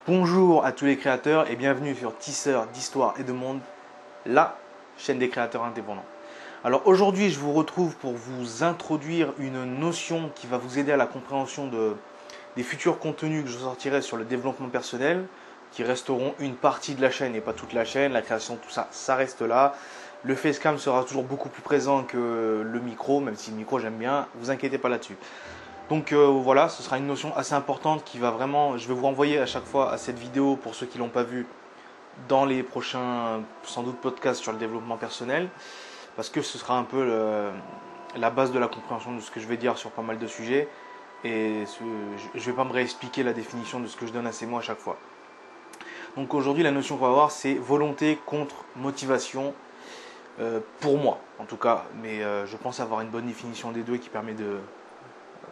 Bonjour à tous les créateurs et bienvenue sur Tisseur d'Histoire et de Monde, la chaîne des créateurs indépendants. Alors aujourd'hui, je vous retrouve pour vous introduire une notion qui va vous aider à la compréhension des futurs contenus que je sortirai sur le développement personnel, qui resteront une partie de la chaîne et pas toute la chaîne. La création, tout ça, ça reste là. Le facecam sera toujours beaucoup plus présent que le micro, même si le micro j'aime bien, vous inquiétez pas là-dessus. Donc voilà, ce sera une notion assez importante qui va vraiment, je vais vous renvoyer à chaque fois à cette vidéo pour ceux qui ne l'ont pas vue dans les prochains, sans doute, podcasts sur le développement personnel, parce que ce sera un peu la base de la compréhension de ce que je vais dire sur pas mal de sujets, et je ne vais pas me réexpliquer la définition de ce que je donne à ces mots à chaque fois. Donc aujourd'hui, la notion qu'on va voir, c'est volonté contre motivation, pour moi en tout cas, mais je pense avoir une bonne définition des deux qui permet de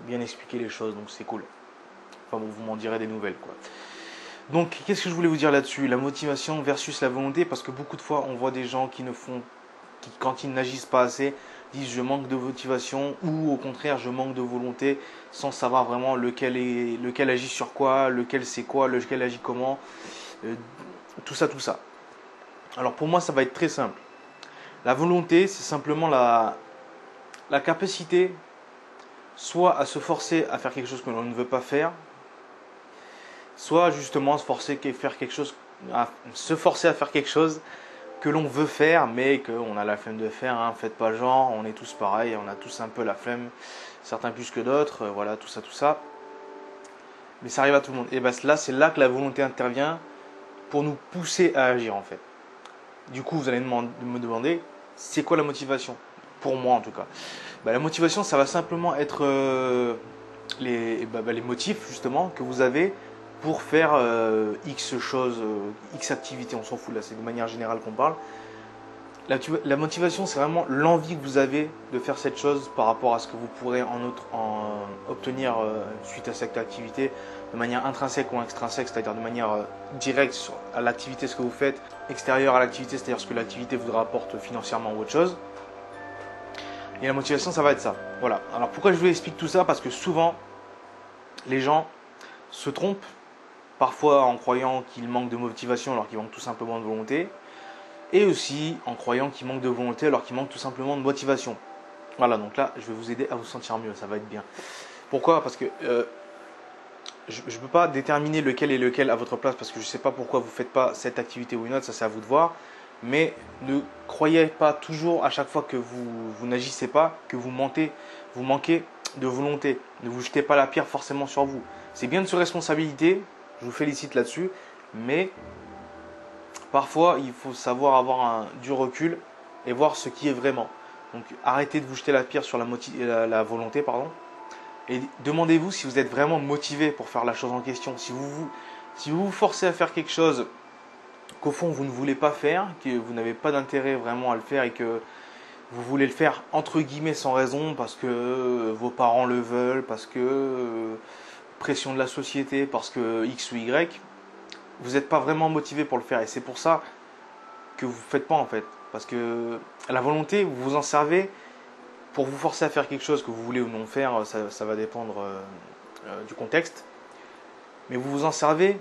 bien expliquer les choses, donc c'est cool. Enfin bon, vous m'en direz des nouvelles quoi. Donc qu'est-ce que je voulais vous dire là-dessus? La motivation versus la volonté, parce que beaucoup de fois on voit des gens qui quand ils n'agissent pas assez, disent je manque de motivation, ou au contraire je manque de volonté, sans savoir vraiment lequel agit sur quoi, lequel c'est quoi, lequel agit comment, tout ça. Alors pour moi ça va être très simple. La volonté, c'est simplement la capacité soit à se forcer à faire quelque chose que l'on ne veut pas faire, soit justement se forcer à faire quelque chose que l'on veut faire, mais qu'on a la flemme de faire. Hein. Faites pas genre, on est tous pareils, on a tous un peu la flemme, certains plus que d'autres, voilà, tout ça. Mais ça arrive à tout le monde. Et bien là, c'est là que la volonté intervient pour nous pousser à agir en fait. Du coup, vous allez me demander, c'est quoi la motivation? Pour moi en tout cas. La motivation, ça va simplement être les motifs justement que vous avez pour faire X choses, X activités, on s'en fout là, c'est de manière générale qu'on parle. La motivation, c'est vraiment l'envie que vous avez de faire cette chose par rapport à ce que vous pourrez obtenir suite à cette activité, de manière intrinsèque ou extrinsèque, c'est-à-dire de manière directe à l'activité, ce que vous faites, extérieure à l'activité, c'est-à-dire ce que l'activité vous rapporte financièrement ou autre chose. Et la motivation, ça va être ça. Voilà. Alors pourquoi je vous explique tout ça? Parce que souvent, les gens se trompent, parfois en croyant qu'ils manquent de motivation alors qu'ils manquent tout simplement de volonté, et aussi en croyant qu'ils manquent de volonté alors qu'ils manquent tout simplement de motivation. Voilà, donc là, je vais vous aider à vous sentir mieux, ça va être bien. Pourquoi? Parce que je ne peux pas déterminer lequel est lequel à votre place, parce que je ne sais pas pourquoi vous ne faites pas cette activité ou une autre, ça c'est à vous de voir. Mais ne croyez pas toujours à chaque fois que vous n'agissez pas, que vous manquez de volonté. Ne vous jetez pas la pierre forcément sur vous. C'est bien de se responsabiliser, je vous félicite là-dessus, mais parfois il faut savoir avoir du recul et voir ce qui est vraiment. Donc arrêtez de vous jeter la pierre sur la volonté, pardon, et demandez-vous si vous êtes vraiment motivé pour faire la chose en question. Si vous vous forcez à faire quelque chose qu'au fond vous ne voulez pas faire, que vous n'avez pas d'intérêt vraiment à le faire et que vous voulez le faire entre guillemets sans raison parce que vos parents le veulent, parce que pression de la société, parce que X ou Y, vous n'êtes pas vraiment motivé pour le faire et c'est pour ça que vous ne faites pas en fait. Parce que la volonté, vous vous en servez pour vous forcer à faire quelque chose que vous voulez ou non faire, ça va dépendre du contexte, mais vous vous en servez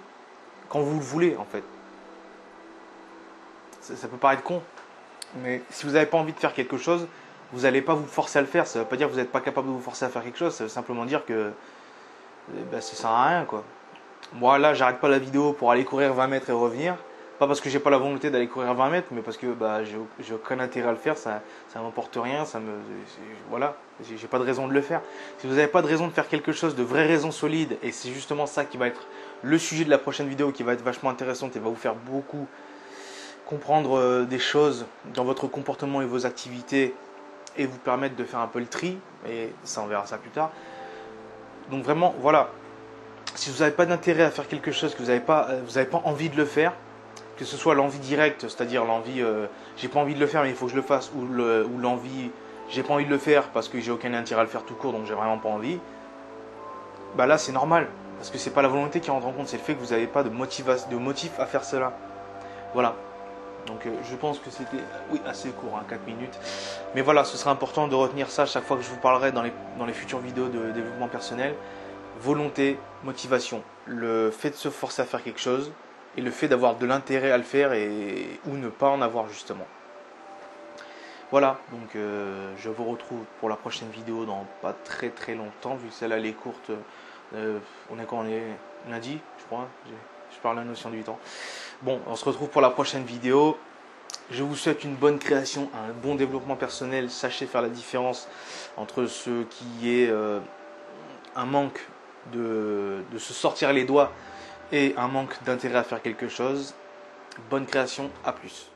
quand vous le voulez en fait. Ça peut paraître con, mais si vous n'avez pas envie de faire quelque chose, vous n'allez pas vous forcer à le faire. Ça ne veut pas dire que vous n'êtes pas capable de vous forcer à faire quelque chose, ça veut simplement dire que ça sert à rien quoi. Moi là, j'arrête pas la vidéo pour aller courir 20 mètres et revenir. Pas parce que j'ai pas la volonté d'aller courir 20 mètres, mais parce que j'ai aucun intérêt à le faire, ça m'apporte rien, voilà, j'ai pas de raison de le faire. Si vous n'avez pas de raison de faire quelque chose, de vraies raisons solides, et c'est justement ça qui va être le sujet de la prochaine vidéo, qui va être vachement intéressante et va vous faire beaucoup comprendre des choses dans votre comportement et vos activités et vous permettre de faire un peu le tri, et ça on verra ça plus tard. Donc vraiment voilà, si vous n'avez pas d'intérêt à faire quelque chose, que vous n'avez pas envie de le faire, que ce soit l'envie directe, c'est-à-dire l'envie j'ai pas envie de le faire mais il faut que je le fasse, ou l'envie j'ai pas envie de le faire parce que j'ai aucun intérêt à le faire tout court donc j'ai vraiment pas envie, là c'est normal, parce que c'est pas la volonté qui rentre en compte, c'est le fait que vous n'avez pas de motif à faire cela. Voilà. Donc je pense que c'était assez court, 4 minutes. Mais voilà, ce sera important de retenir ça chaque fois que je vous parlerai dans les futures vidéos de développement personnel. volonté, motivation. Le fait de se forcer à faire quelque chose et le fait d'avoir de l'intérêt à le faire ou ne pas en avoir justement. Voilà, donc je vous retrouve pour la prochaine vidéo dans pas très très longtemps, vu que celle-là elle est courte. On est quand on est lundi, je crois. Je parle la notion du temps. Bon, on se retrouve pour la prochaine vidéo. Je vous souhaite une bonne création, un bon développement personnel. Sachez faire la différence entre ce qui est un manque de se sortir les doigts et un manque d'intérêt à faire quelque chose. Bonne création, à plus.